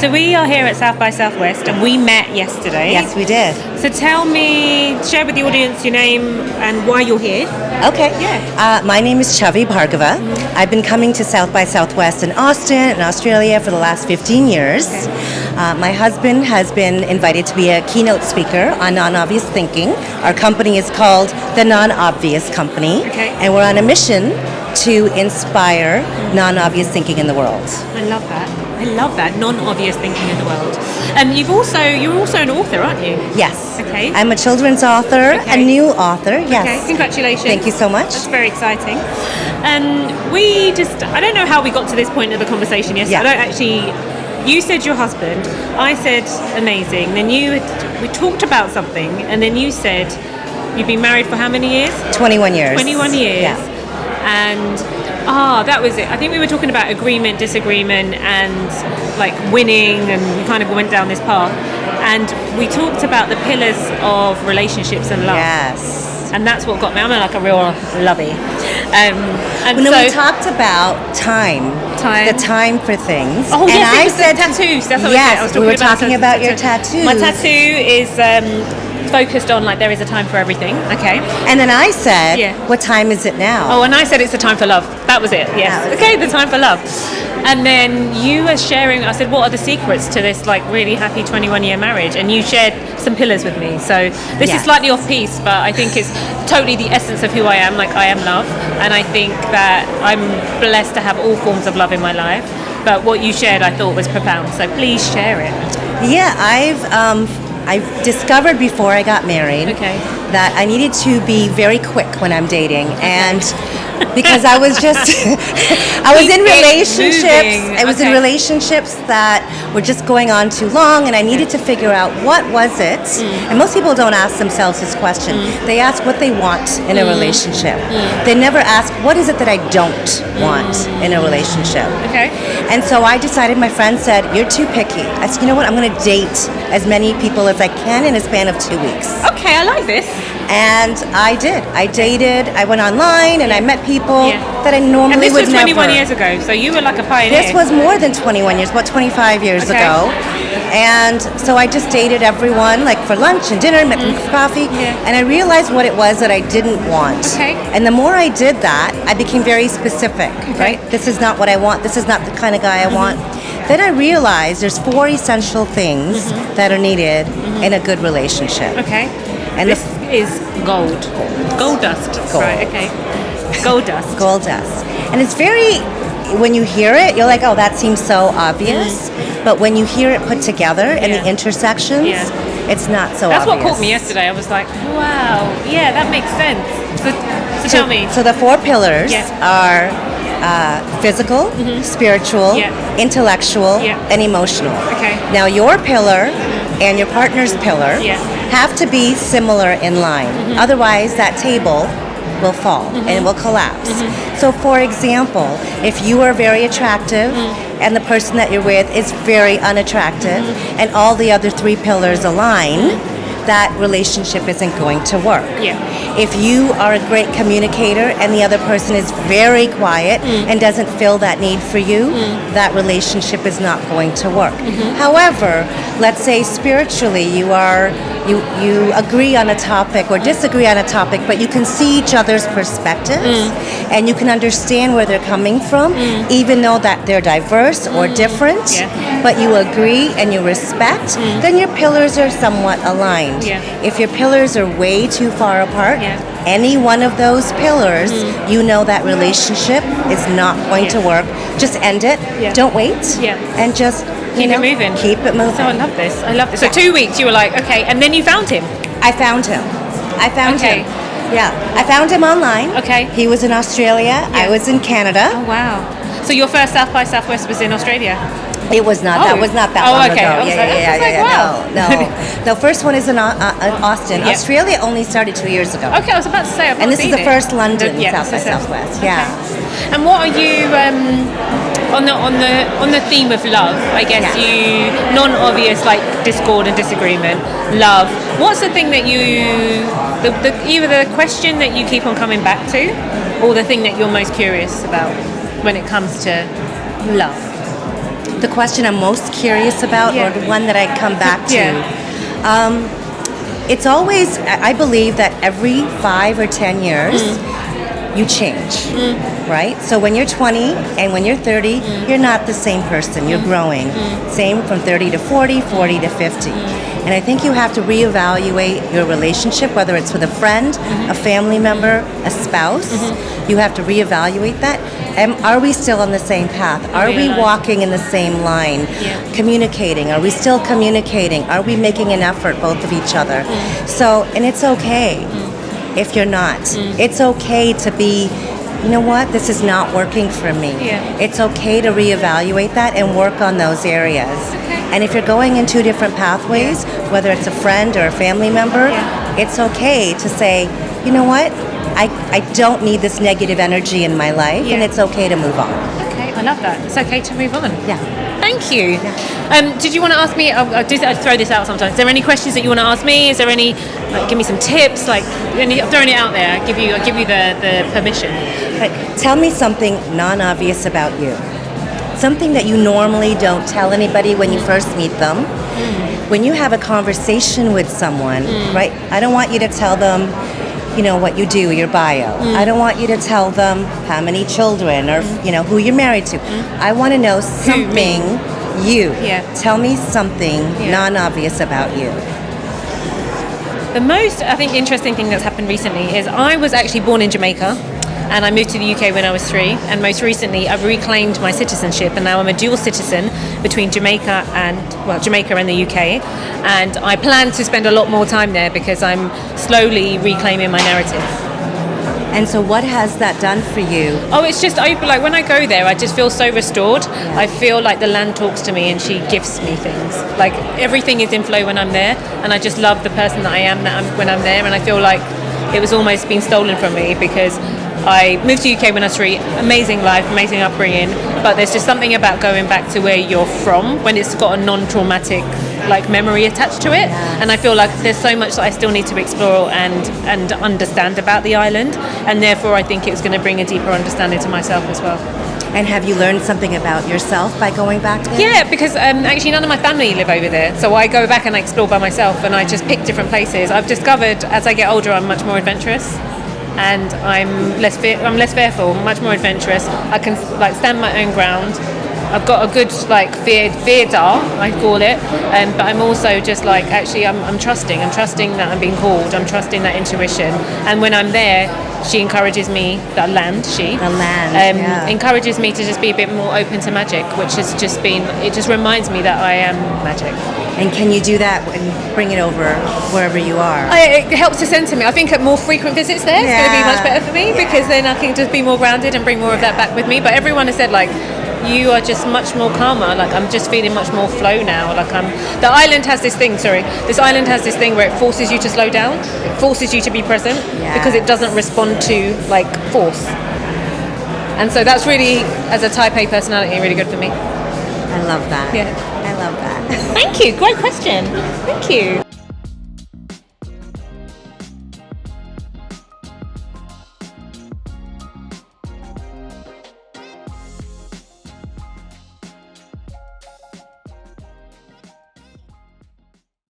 So we are here at South by Southwest and we met yesterday. Yes, we did. So share with the audience your name and why you're here. Okay. Yeah. My name is Chhavi Bhargava. I've been coming to South by Southwest in Austin and Australia for the last 15 years. Okay. My husband has been invited to be a keynote speaker on non-obvious thinking. Our company is called the Non-Obvious Company. Okay. And we're on a mission to inspire non-obvious thinking in the world. I love that. I love that, non-obvious thinking in the world. And you're also an author, aren't you? Yes. Okay. I'm a children's author, Okay. a new author. Yes. Okay, congratulations. Thank you so much. That's very exciting. I don't know how we got to this point of the conversation yesterday. You said your husband, I said amazing, then we talked about something, and then you said you've been married for how many years? 21 years. 21 years. Yeah. And that was it. I think we were talking about agreement, disagreement, and like winning, and we kind of went down this path. And we talked about the pillars of relationships and love. Yes. And that's what got me. I'm like a real lovey. We talked about time. The time for things. Oh, and yes, I it was said the tattoos. That's what yes, we were talking about your tattoos. My tattoo is focused on like there is a time for everything. Okay. And then I said, Yeah. what time is it now? Oh, and I said it's the time for love. That was it. Yes. That was Okay, the time for love. And then you were sharing. I said, what are the secrets to this like really happy 21-year marriage? And you shared some pillars with me. So this is Yes. slightly off piece, but I think it's totally the essence of who I am. Like I am love, and I think that I'm blessed to have all forms of love in my life. But what you shared, I thought was profound. So please share it. Yeah, I've discovered before I got married that I needed to be very quick when I'm dating, and because I was just I was in relationships. I was in relationships that were just going on too long, and I needed to figure out what was it. And most people don't ask themselves this question. They ask what they want in a relationship. They never ask what is it that I don't want in a relationship. Okay. And so I decided, my friend said, you're too picky. I said, you know what, I'm going to date as many people as I can in a span of 2 weeks. Okay, I like this. And I did. I dated, I went online, and I met people that I normally And this would was 21 never. years ago, so you were like a pioneer. This was more than 21 years, about 25 years ago. And so I just dated everyone, like for lunch and dinner, met them for coffee, and I realized what it was that I didn't want. Okay. And the more I did that, I became very specific, right? This is not what I want. This is not the kind of guy I want. Then I realized there's 4 essential things that are needed in a good relationship. Okay. And this is gold. Gold dust. Gold. Right, okay. Gold dust. Gold dust. And it's very, when you hear it, you're like, oh, that seems so obvious. But when you hear it put together and the intersections, it's not so That's obvious. what caught me yesterday. I was like, wow, yeah, that makes sense. So tell me. So the 4 pillars are physical, spiritual, intellectual, and emotional. Okay. Now your pillar and your partner's pillar have to be similar in line. Otherwise that table will fall and it will collapse. So for example, if you are very attractive and the person that you're with is very unattractive and all the other 3 pillars align, that relationship isn't going to work. If you are a great communicator and the other person is very quiet and doesn't feel that need for you, that relationship is not going to work. However, let's say spiritually you agree on a topic or disagree on a topic, but you can see each other's perspectives and you can understand where they're coming from, even though that they're diverse or different, but you agree and you respect, then your pillars are somewhat aligned. If your pillars are way too far apart, any one of those pillars, you know that relationship is not going to work. Just end it. Don't wait. And just keep it moving. Keep it moving. So I love this. I love this. So 2 weeks you were like, okay, and then you found him. I found him. Okay. Yeah. I found him online. Okay. He was in Australia. I was in Canada. Oh wow. So your first South by Southwest was in Australia? It was not. That was not that long okay. ago. Wow. No. First one is in Austin. Australia only started 2 years ago. Okay, I was about to say. And this is the first London South by Southwest. Yeah. And what are you on the theme of love? I guess you non-obvious like discord and disagreement. Love. What's the thing that either the question that you keep on coming back to, or the thing that you're most curious about when it comes to love? the question I'm most curious about, or the one that I come back to. It's always, I believe that every 5 or 10 years, you change, right? So when you're 20 and when you're 30, you're not the same person. You're growing. Same from 30 to 40, 40 to 50. And I think you have to reevaluate your relationship, whether it's with a friend, a family member, a spouse. You have to reevaluate that. And are we still on the same path? Are we walking in the same line? Communicating? Are we still communicating? Are we making an effort, both of each other? So, and it's okay if you're not. It's okay to be, you know what, this is not working for me. It's okay to reevaluate that and work on those areas. And if you're going in 2 different pathways, whether it's a friend or a family member, it's okay to say, you know what, I don't need this negative energy in my life, and it's okay to move on. Okay, I love that. It's okay to move on. Yeah. Thank you. Did you want to ask me? I throw this out sometimes. Is there any questions that you want to ask me? Is there any? Give me some tips. I'm throwing it out there. I give you the permission. But tell me something non-obvious about you. Something that you normally don't tell anybody when you first meet them. When you have a conversation with someone, right? I don't want you to tell them, you know, what you do, your bio. I don't want you to tell them how many children or, you know, who you're married to. I want to know something you. Tell me something non-obvious about you. The most, I think, interesting thing that's happened recently is I was actually born in Jamaica, and I moved to the UK when I was 3, and most recently I've reclaimed my citizenship, and now I'm a dual citizen between Jamaica and the UK, and I plan to spend a lot more time there because I'm slowly reclaiming my narrative. And so what has that done for you? Oh, it's just, like when I go there, I just feel so restored. I feel like the land talks to me and she gives me things. Like everything is in flow when I'm there, and I just love the person that I am when I'm there, and I feel like it was almost been stolen from me because I moved to UK when I was 3, amazing life, amazing upbringing, but there's just something about going back to where you're from when it's got a non-traumatic like memory attached to it, and I feel like there's so much that I still need to explore and understand about the island, and therefore I think it's going to bring a deeper understanding to myself as well. And have you learned something about yourself by going back there? Yeah, because actually none of my family live over there, so I go back and I explore by myself, and I just pick different places. I've discovered as I get older I'm much more adventurous, and I'm less fearful, much more adventurous. I can like stand my own ground. I've got a good like fear I call it, but I'm also just like actually I'm trusting that I'm being called. I'm trusting that intuition, and when I'm there, she encourages me. Encourages me to just be a bit more open to magic, which has just been. It just reminds me that I am magic. And can you do that and bring it over wherever you are? It helps to center me. I think at more frequent visits there, it's going to be much better for me because then I can just be more grounded and bring more of that back with me. But everyone has said like, you are just much more calmer. Like I'm just feeling much more flow now. Like the island has this thing. This island has this thing where it forces you to slow down. It forces you to be present because it doesn't respond to like force. And so that's really, as a Type A personality, really good for me. I love that. Yeah, I love that. Thank you. Great question. Thank you.